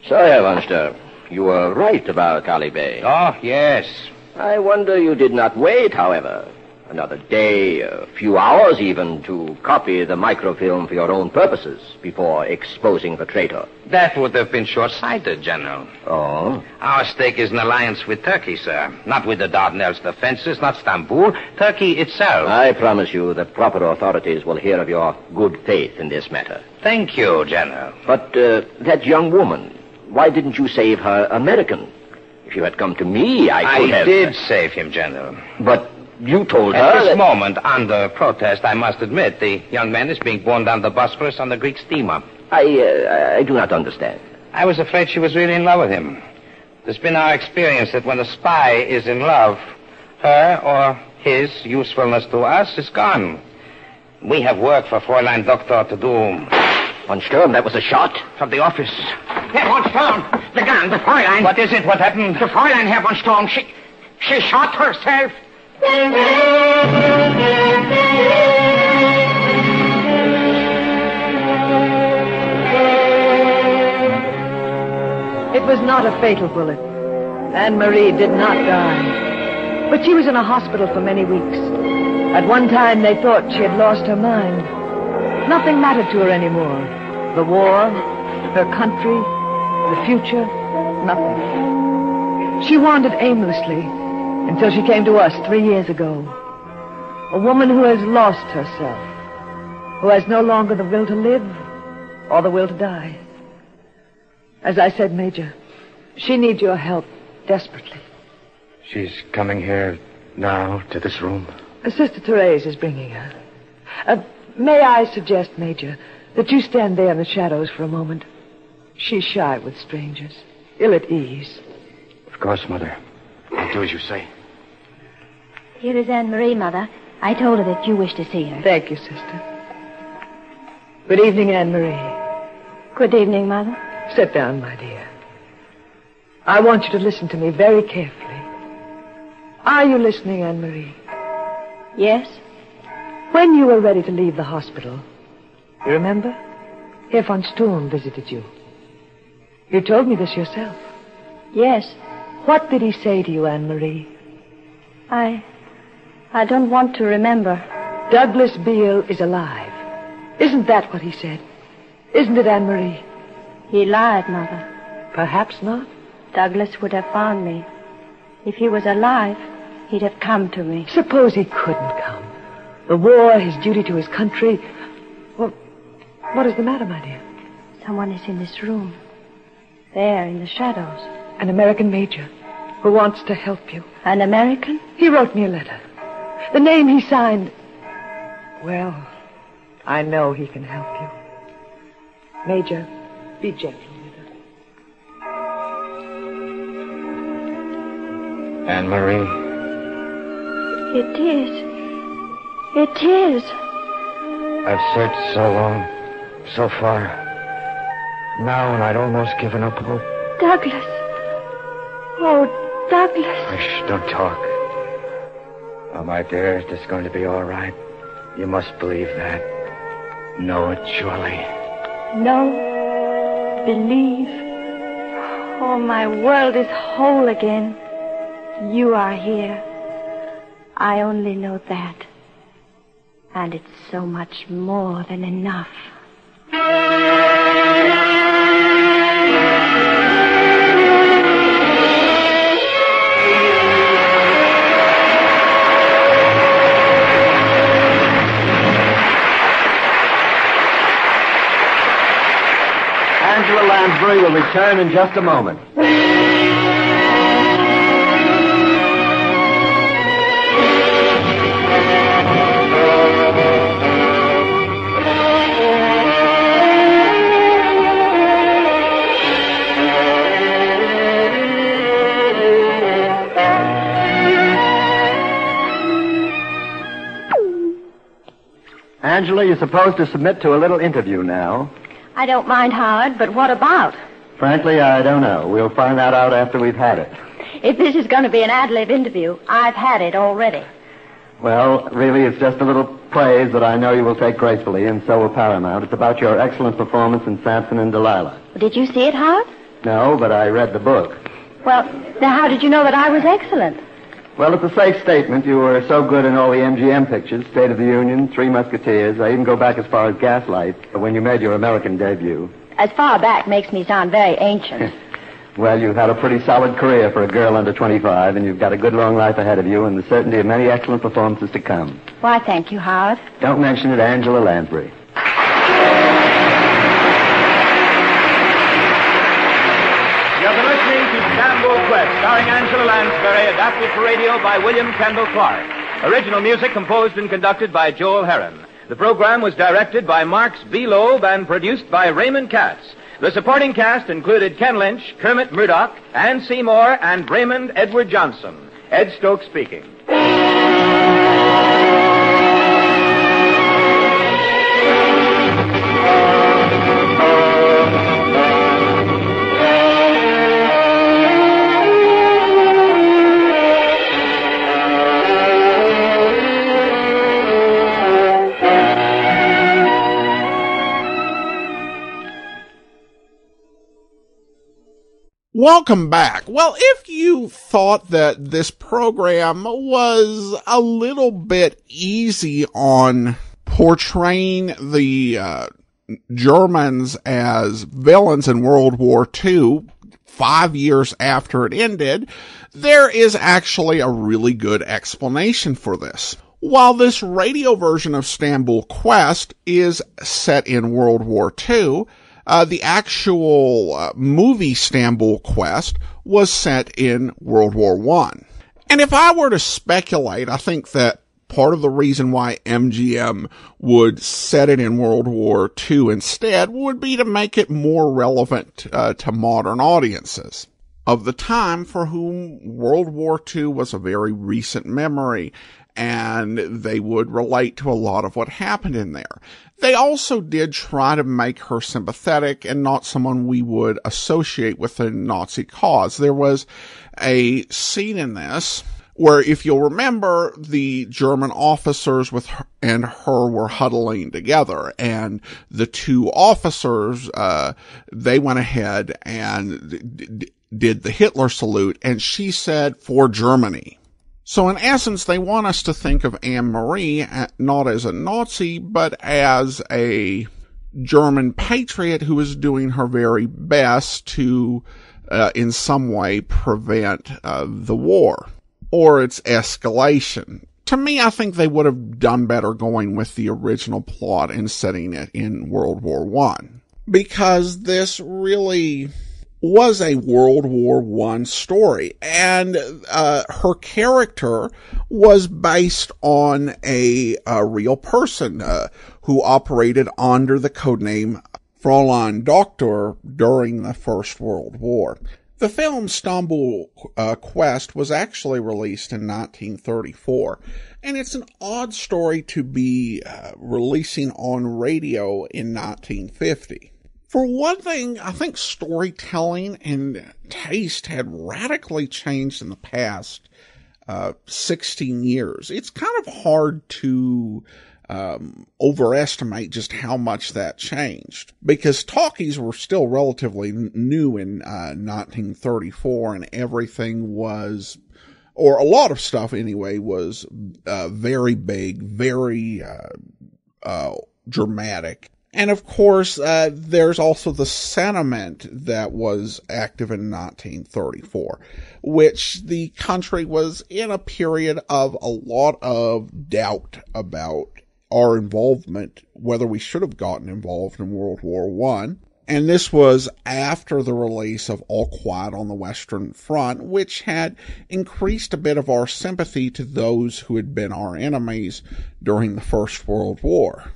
So, Herr von Sturm, you were right about Ali Bey. Oh, yes. I wonder you did not wait, however, another day, a few hours even, to copy the microfilm for your own purposes before exposing the traitor. That would have been short-sighted, General. Oh? Our stake is an alliance with Turkey, sir. Not with the Dardanelles defenses, not Istanbul, Turkey itself. I promise you that proper authorities will hear of your good faith in this matter. Thank you, General. But that young woman, why didn't you save her American? If you had come to me, I could have... I did save him, General. But you told her At this that... moment, under protest, I must admit, the young man is being borne down the Bosphorus on the Greek steamer. I do not understand. I was afraid she was really in love with him. It's been our experience that when a spy is in love, her or his usefulness to us is gone. We have work for Fräulein Doctor to do. Von Sturm, that was a shot? From the office. Herr von Sturm, the gun, the Fräulein. What is it? What happened? The Fräulein, Herr von Sturm, she shot herself. It was not a fatal bullet. Anne-Marie did not die. But she was in a hospital for many weeks. At one time, they thought she had lost her mind. Nothing mattered to her anymore. The war, her country, the future, nothing. She wandered aimlessly until she came to us 3 years ago. A woman who has lost herself, who has no longer the will to live or the will to die. As I said, Major, she needs your help desperately. She's coming here now to this room. Sister Therese is bringing her. May I suggest, Major, that you stand there in the shadows for a moment? She's shy with strangers, ill at ease. Of course, Mother. I'll do as you say. Here is Anne-Marie, Mother. I told her that you wished to see her. Thank you, sister. Good evening, Anne-Marie. Good evening, Mother. Sit down, my dear. I want you to listen to me very carefully. Are you listening, Anne-Marie? Yes. When you were ready to leave the hospital, you remember? Herr von Sturm visited you. You told me this yourself. Yes. What did he say to you, Anne-Marie? I don't want to remember. Douglas Beale is alive. Isn't that what he said? Isn't it, Anne-Marie? He lied, Mother. Perhaps not. Douglas would have found me. If he was alive, he'd have come to me. Suppose he couldn't come. The war, his duty to his country. Well, what is the matter, my dear? Someone is in this room. There, in the shadows. An American major who wants to help you. An American? He wrote me a letter. The name he signed... Well, I know he can help you. Major, be gentle with her. Anne-Marie. It is. It is. I've searched so long, so far. Now, and I'd almost given up hope. Douglas. Oh, Douglas. Shh, don't talk. Oh, my dear, is this going to be all right? You must believe that. Know it, surely. No. Believe. Oh, my world is whole again. You are here. I only know that. And it's so much more than enough. Angela Lansbury will return in just a moment. Angela, you're supposed to submit to a little interview now. I don't mind, Howard, but what about? Frankly, I don't know. We'll find that out after we've had it. If this is going to be an ad-lib interview, I've had it already. Well, really, it's just a little praise that I know you will take gracefully, and so will Paramount. It's about your excellent performance in Samson and Delilah. Did you see it, Howard? No, but I read the book. Well, now how did you know that I was excellent? Well, it's a safe statement. You were so good in all the MGM pictures, State of the Union, Three Musketeers. I even go back as far as Gaslight, when you made your American debut. As far back makes me sound very ancient. Well, you've had a pretty solid career for a girl under 25, and you've got a good long life ahead of you and the certainty of many excellent performances to come. Why, thank you, Howard. Don't mention it, Angela Lansbury. You've been listening to Stamboul Quest, starring Angela Lansbury, adapted for radio by William Kendall Clark. Original music composed and conducted by Joel Herron. The program was directed by Marks B. Loeb and produced by Raymond Katz. The supporting cast included Ken Lynch, Kermit Murdoch, Ann Seymour, and Raymond Edward Johnson. Ed Stokes speaking. Welcome back. Well, if you thought that this program was a little bit easy on portraying the Germans as villains in World War II 5 years after it ended, there is actually a really good explanation for this. While this radio version of Stamboul Quest is set in World War II, the actual movie Stamboul Quest was set in World War I. And if I were to speculate, I think that part of the reason why MGM would set it in World War II instead would be to make it more relevant to modern audiences of the time for whom World War II was a very recent memory, and they would relate to a lot of what happened in there. They also did try to make her sympathetic and not someone we would associate with the Nazi cause. There was a scene in this where, if you'll remember, the German officers with her and her were huddling together, and the two officers, they went ahead and did the Hitler salute, and she said, "For Germany." So in essence, they want us to think of Anne-Marie not as a Nazi, but as a German patriot who is doing her very best to, in some way, prevent the war or its escalation. To me, I think they would have done better going with the original plot and setting it in World War I, because this really was a World War I story, and her character was based on a real person who operated under the codename Fräulein Doktor during the First World War. The film Stamboul Quest was actually released in 1934, and it's an odd story to be releasing on radio in 1950. For one thing, I think storytelling and taste had radically changed in the past 16 years. It's kind of hard to overestimate just how much that changed, because talkies were still relatively new in 1934, and everything was, or a lot of stuff anyway, was very big, very dramatic. And of course, there's also the sentiment that was active in 1934, which the country was in a period of a lot of doubt about our involvement, whether we should have gotten involved in World War I. And this was after the release of All Quiet on the Western Front, which had increased a bit of our sympathy to those who had been our enemies during the First World War.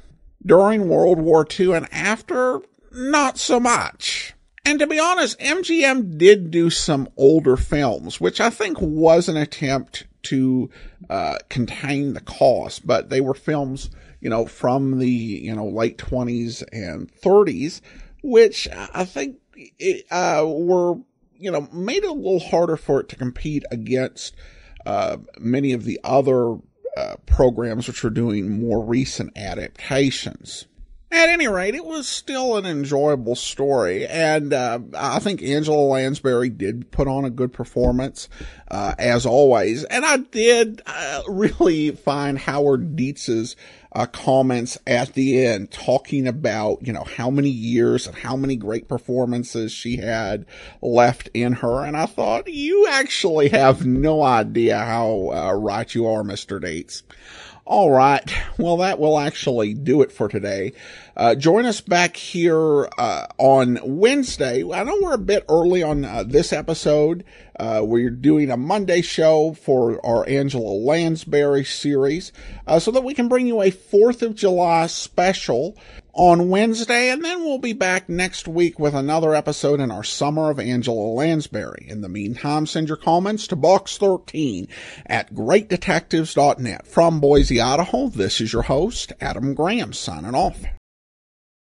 During World War II and after, not so much. And to be honest, MGM did do some older films, which I think was an attempt to contain the cost, but they were films, from the, late 20s and 30s, which I think were, made it a little harder for it to compete against many of the other programs which were doing more recent adaptations. At any rate, it was still an enjoyable story, and I think Angela Lansbury did put on a good performance, as always. And I did really find Howard Dietz's comments at the end talking about, how many years and how many great performances she had left in her. And I thought, you actually have no idea how right you are, Mr. Dietz. All right. Well, that will actually do it for today. Join us back here on Wednesday. I know we're a bit early on this episode. We're doing a Monday show for our Angela Lansbury series so that we can bring you a 4th of July special on Wednesday, and then we'll be back next week with another episode in our Summer of Angela Lansbury. In the meantime, send your comments to box13@greatdetectives.net. From Boise, Idaho, this is your host, Adam Graham, signing off.